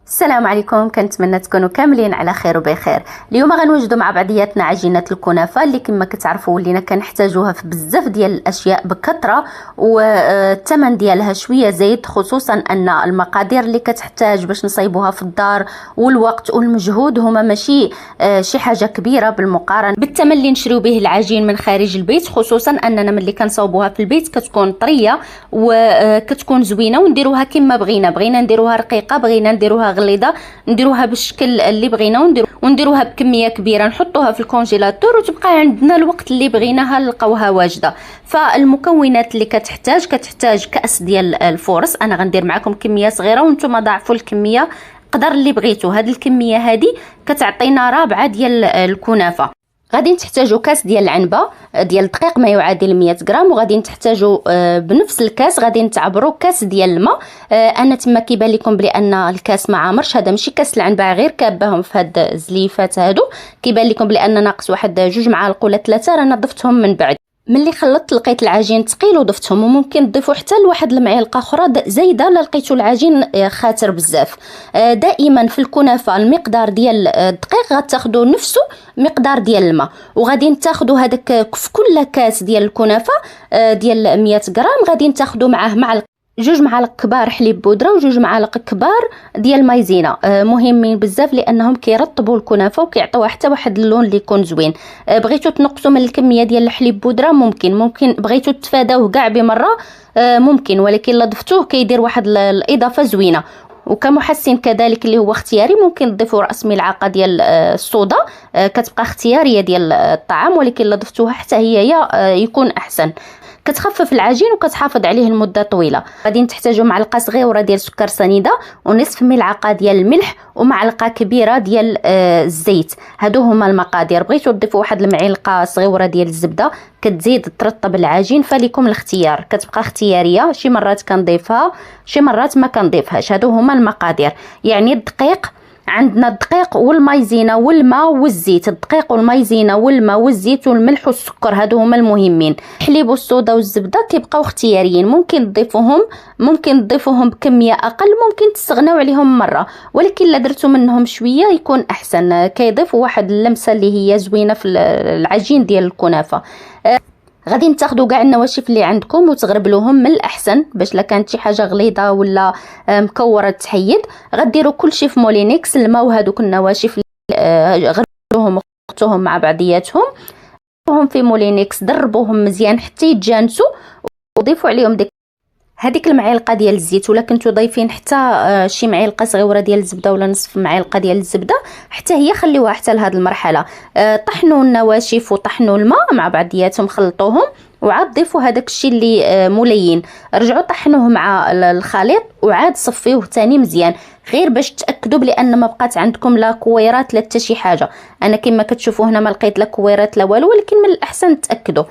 السلام عليكم، كنتمنى تكونوا كاملين على خير وبخير. اليوم غنوجدوا مع بعضياتنا عجينه الكنافه اللي كما كتعرفوا ولينا كنحتاجوها في بزاف ديال الاشياء بكثره، والثمن ديالها شويه زايد، خصوصا ان المقادير اللي كتحتاج باش نصايبوها في الدار والوقت والمجهود هما ماشي شي حاجه كبيره بالمقارنه بالثمن اللي نشريو به العجين من خارج البيت. خصوصا اننا ملي كنصاوبوها في البيت كتكون طريه وكتكون زوينه، ونديروها كما بغينا نديروها رقيقه، بغينا نديروها غليظه، نديروها بالشكل اللي بغينا، ونديروها بكميه كبيره، نحطوها في الكونجيلاتور وتبقى عندنا الوقت اللي بغيناها نلقاوها واجده. فالمكونات اللي كتحتاج كاس ديال الفورص. انا غندير معكم كميه صغيره وانتم ضاعفوا الكميه قدر اللي بغيتو. هذه الكميه هذه كتعطينا رابعه ديال الكنافه. غادي تحتاجوا كاس ديال العنبه ديال الدقيق ما يعادل 100 غرام، وغادي تحتاجوا بنفس الكاس غادي نتعبروا كاس ديال الماء. انا تما كيبان لكم بلي ان الكاس ما عامرش، هذا ماشي كاس العنبه، غير كاباهم في هاد الزليفات هادو. كيبان لكم بلي ان ناقص واحد 2 معالق ولا 3، رانا ضفتهم من بعد. ملي خلطت لقيت العجين ثقيل وضفتهم، وممكن تضيفوا حتى لواحد المعلقه اخرى زايده لا لقيتوا العجين خاتر بزاف. دائما في الكنافه المقدار ديال الدقيق غتاخذوا نفسه مقدار ديال الماء، وغادي تاخذوا هذاك في كل كاس ديال الكنافه ديال 100 غرام غادي تاخذوا معاه معلقه 2 معالق كبار حليب بودره و2 معالق كبار ديال مايزينا. مهمين بزاف لانهم كيرطبوا الكنافه وكيعطيوها حتى واحد اللون اللي يكون زوين. بغيتو تنقصوا من الكميه ديال الحليب بودره ممكن بغيتو تفاداوه كاع بمره ممكن، ولكن لا ضفتوه كيدير واحد الاضافه زوينه. وكمحسن كذلك اللي هو اختياري، ممكن تضيفوا راس ملعقه ديال الصودا، كتبقى اختياريه ديال الطعام، ولكن لا ضفتوها حتى هي يكون احسن. كتخفف العجين وكتحافظ عليه المده طويله. غادي تحتاجوا معلقه صغيره ديال سكر سنيده، ونصف ملعقه ديال الملح، ومعلقه كبيره ديال الزيت. هادو هما المقادير. بغيتوا تضيفوا واحد المعلقه صغيره ديال الزبده كتزيد ترطب العجين، فليكم الاختيار، كتبقى اختياريه. شي مرات كنضيفها، شي مرات ما كنضيفهاش. هادو هما المقادير. يعني الدقيق، عندنا الدقيق والمايزينا والماء والزيت. الدقيق والمايزينا والماء والزيت والملح والسكر هادو هما المهمين. الحليب والصودا والزبده كيبقاو اختياريين، ممكن تضيفوهم بكميه اقل، ممكن تستغناو عليهم مره، ولكن لا درتو منهم شويه يكون احسن، كيضيفوا واحد اللمسه اللي هي زوينه في العجين ديال الكنافه. غادي تاخذوا كاع النواشف اللي عندكم وتغربلوهم من الاحسن، باش لا كانت شي حاجه غليظه ولا مكوره تحيد. غديروا كلشي في مولينيكس، الماء وهذوك النواشف غربلوهم وخلطوهم مع بعضياتهم، هم في مولينيكس، دربوهم مزيان حتى يتجانسوا، وضيفوا عليهم هذيك المعلقه ديال الزيت، ولا كنتو ضايفين حتى شي معلقه صغيره ديال الزبده ولا نصف معلقه ديال الزبده حتى هي، خليوها حتى لهاد المرحله. طحنوا النواشف وطحنوا الماء مع بعضياتهم، خلطوهم، وعاد ضيفوا هذاك الشيء اللي ملين، رجعوا طحنوه مع الخليط، وعاد صفيوه تاني مزيان، غير باش تاكدوا بلي ان ما بقات عندكم لا كويرات لا حتى شي حاجه. انا كما كتشوفوا هنا ما لقيت لا كويرات لا والو، ولكن من الاحسن تاكدوا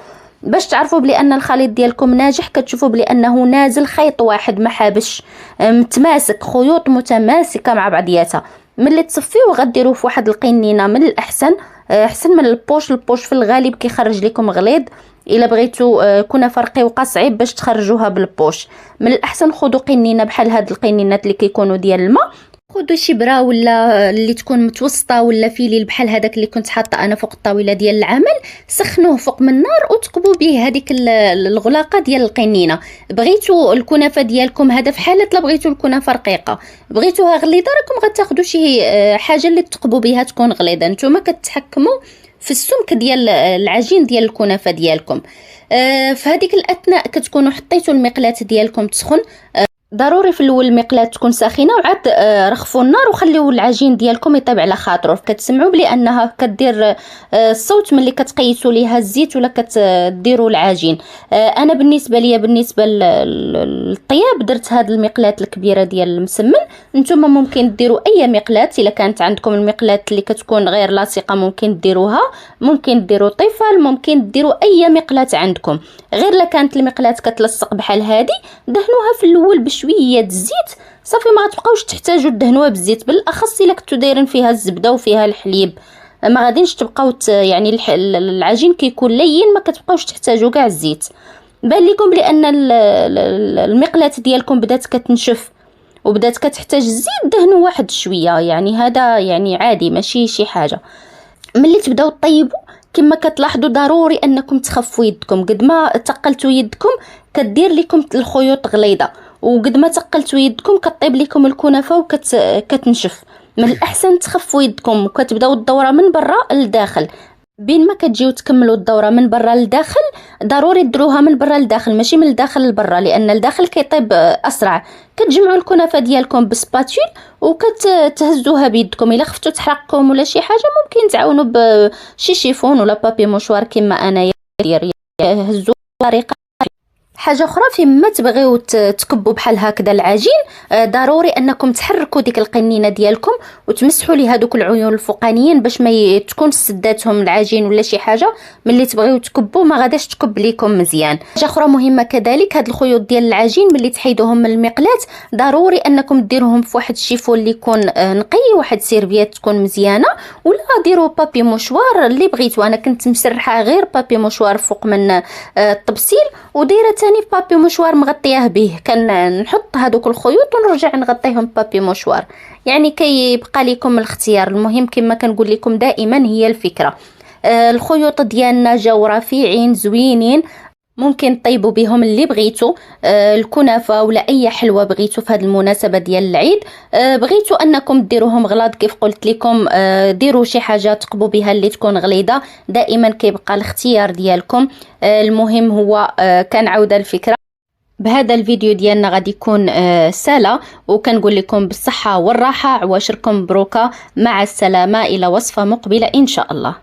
باش تعرفوا بلي ان الخليط ديالكم ناجح. كتشوفوا بلي انه نازل خيط واحد ما حابش، متماسك، خيوط متماسكه مع بعضياتها. ملي تصفيوه غديروه في واحد القنينه، من الاحسن احسن من البوش في الغالب كيخرج لكم غليظ. الا بغيتوا كنافه رقيقه صعيب باش تخرجوها بالبوش، من الاحسن خذوا قنينه بحال هاد القنينات اللي كيكونوا ديال الماء، خذوا شبره ولا اللي تكون متوسطه، ولا فيليل بحال هذاك اللي كنت حاطه انا فوق الطاوله ديال العمل، سخنوه فوق من النار وتقبوا به هذيك الغلاقه ديال القنينه. بغيتوا الكنافه ديالكم هذا في حاله لا بغيتوا الكنافه رقيقه، بغيتوها غليظه، راكم غتاخذوا شي حاجه اللي تقبوا بها تكون غليظه. نتوما كتحكموا في السمك ديال العجين ديال الكنافه ديالكم. في هذيك الاثناء كتكونوا حطيتوا المقلاة ديالكم تسخن. ضروري في الاول المقلاة تكون ساخنه، وعاد رخفوا النار وخليوا العجين ديالكم يطيب على خاطره. كتسمعوا بلي انها كدير الصوت ملي كتقيسوا ليها الزيت ولا كتديروا العجين. انا بالنسبه للطياب درت هاد المقلاة الكبيره ديال المسمن. نتوما ممكن ديروا اي مقلاة، الا كانت عندكم المقلاة اللي كتكون غير لاصقه ممكن ديروها، ممكن ديروا طفل، ممكن ديروا اي مقلاة عندكم. غير لا كانت المقلاة كتلصق بحال هذه، دهنوها في الاول بشويه الزيت صافي، ما غتبقاوش تحتاجوا دهنوها بالزيت، بالاخص الا كنتو دايرين فيها الزبده وفيها الحليب، ما غاديش تبقاو يعني العجين كيكون لين، ما كتبقاوش تحتاجوا كاع الزيت. بان لكم بلي ان المقلاة ديالكم بدات كتنشف وبدات كتحتاج زيد دهنوا واحد شويه، يعني هذا يعني عادي ماشي شي حاجه. ملي تبداو طيبوا كما كتلاحظوا ضروري انكم تخفوا يدكم، قد ما تقلتوا يدكم كدير لكم الخيوط غليظه، وقد ما تقلتوا يدكم كطيب لكم الكنافه وكتنشف. من الاحسن تخفوا يدكم وكتبداو الدوره من برا للداخل. بين ما كتجيو تكملوا الدوره من برا للداخل ضروري ديروها من برا للداخل ماشي من الداخل لبرا، لان الداخل كيطيب اسرع. كتجمعوا الكنافه ديالكم بسباتول وكتهزوها بيدكم. الا خفتوا تحرقكم ولا شي حاجه ممكن تعاونوا بشي شيفون ولا بابي موشوار كما انا ندير، هزوا بطريقه. حاجه اخرى فيما تبغيو تكبوا بحال هكذا العجين، ضروري انكم تحركوا ديك القنينه ديالكم وتمسحوا لي هذوك العيون الفوقانيين باش ما تكون سداتهم العجين ولا شي حاجه. ملي تبغيو تكبوا ما غاداش تكب ليكم مزيان. حاجه اخرى مهمه كذلك، هاد الخيوط ديال العجين ملي تحيدوهم من المقلاة ضروري انكم ديروهم في واحد الشيفون اللي يكون نقي، واحد سيرفيات تكون مزيانه، ولا ديروا بابي موشوار اللي بغيتو. انا كنت مسرحه غير بابي موشوار فوق من الطبسيل، ودايره ثاني بابي موشوار مغطياه به. كان نحط هذوك الخيوط ونرجع نغطيهم بابي موشوار، يعني كيبقى لكم الاختيار. المهم كما كنقول لكم دائما هي الفكره. الخيوط ديالنا جاو رفيعين زوينين، ممكن طيبوا بهم اللي بغيتو، الكنافه ولا اي حلوه بغيتو في هذه المناسبه ديال العيد. بغيتوا انكم ديروهم غلاض كيف قلت لكم ديروا شي حاجه تقبوا بها اللي تكون غليظه، دائما كيبقى الاختيار ديالكم. المهم هو كنعاود الفكره. بهذا الفيديو ديالنا غادي يكون سهله، وكنقول لكم بالصحه والراحه. عواشركم مبروكه، مع السلامه، الى وصفه مقبله ان شاء الله.